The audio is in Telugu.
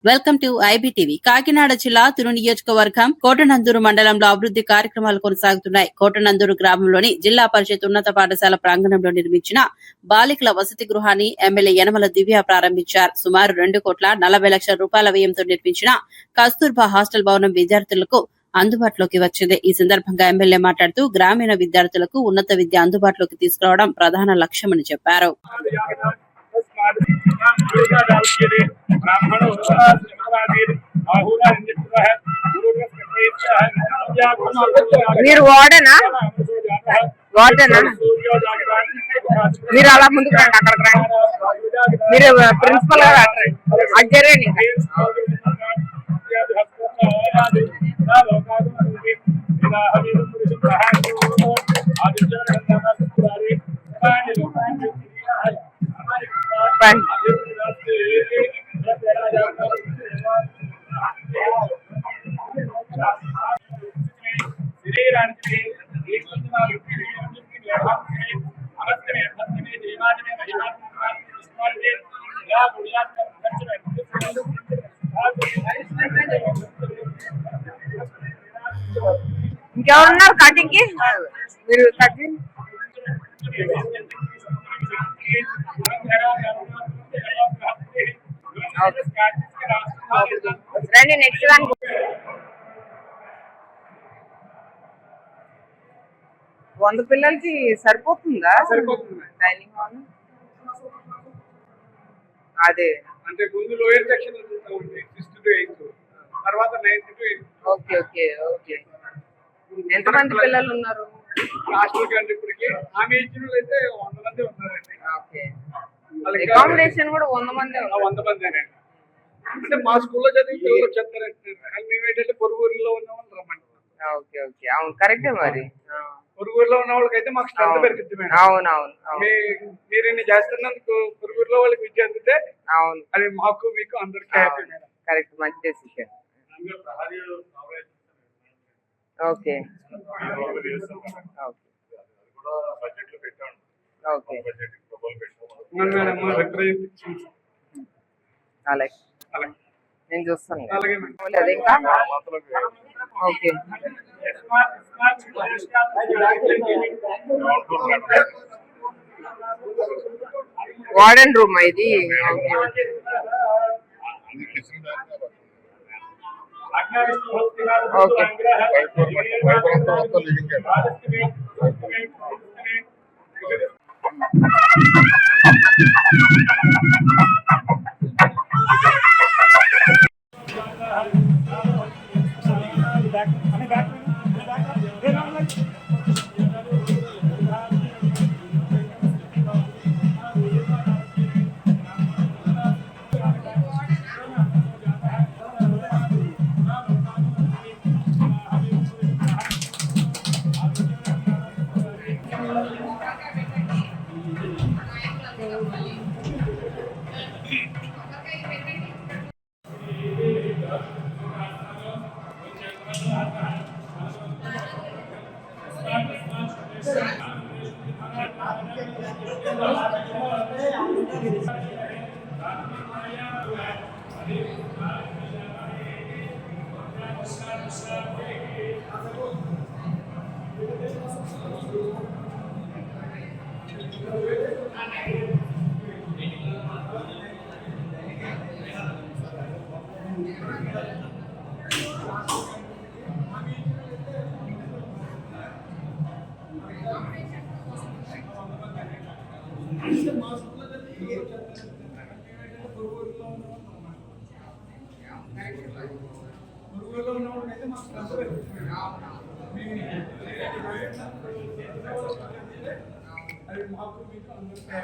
Welcome to IBTV. కాకినాడ జిల్లా తుని నియోజకవర్గం కోటనందూరు మండలంలో అభివృద్ది కార్యక్రమాలు కొనసాగుతున్నాయి. కోటనందూరు గ్రామంలోని జిల్లా పరిషత్ ఉన్నత పాఠశాల ప్రాంగణంలో నిర్మించిన బాలికల వసతి గృహాన్ని ఎమ్మెల్యే యనమల దివ్య ప్రారంభించారు. సుమారు 2,40,00,000 రూపాయల వ్యయంతో నిర్మించిన కస్తూర్బా హాస్టల్ భవనం విద్యార్థులకు అందుబాటులోకి వచ్చింది. ఈ సందర్భంగా ఎమ్మెల్యే మాట్లాడుతూ గ్రామీణ విద్యార్థులకు ఉన్నత విద్య అందుబాటులోకి తీసుకురావడం ప్రధాన లక్ష్యమని చెప్పారు. మీరు వాడనా మీరు అలా ముందుకు రండి, అక్కడికి రండి. మీరు ప్రిన్సిపల్ గా అడ్జరండి. ఇంకెవరున్నారు కటింగ్ కి? మీరు కటింగ్ రండి. నెక్స్ట్ దానికి 100 పిల్లలకి సరిపోతుందా? డైనింగ్ హాల్ అదే అంటే ముందు లోయర్ సెక్షన్ ఉంటుంది 6th to 8th, తర్వాత 9th to 8th. Okay okay okay. ఎంతమంది పిల్లలు ఉన్నారు హాస్టల్ కంటే? ఇప్పటికి ఆమె ఇచ్చిన అయితే 100 మంది ఉన్నారండి. ఓకే. అకామిడేషన్ కూడా 100 మంది 100 మందేనండి. అంటే మా స్కూల్లో చదివి చెప్తారంటే, కానీ మేమేంటంటే పొరుగురులో ఉన్న వాళ్ళు రమ్మంటున్నాం. Okay okay. అవును, కరెక్టే. మరి పొరుగురులో ఉన్న వాళ్ళకైతే మాకు స్ట్రెంత్ పెరుగుతుంది మేడం. అవునవును. మీరు ఇన్ని చేస్తున్నందుకు పొరుగురులో వాళ్ళకి విద్య అందితే అవును, అది మాకు మీకు అందరికీ హ్యాపీ మేడం. కరెక్ట్, మంచి డెసిషన్. ఓకే అలాగే నేను చూస్తాను. ఇంకా ఓకే. వార్డెన్ రూమ్ ఇది. ఓకే అది మాకు మీకు అందరికీ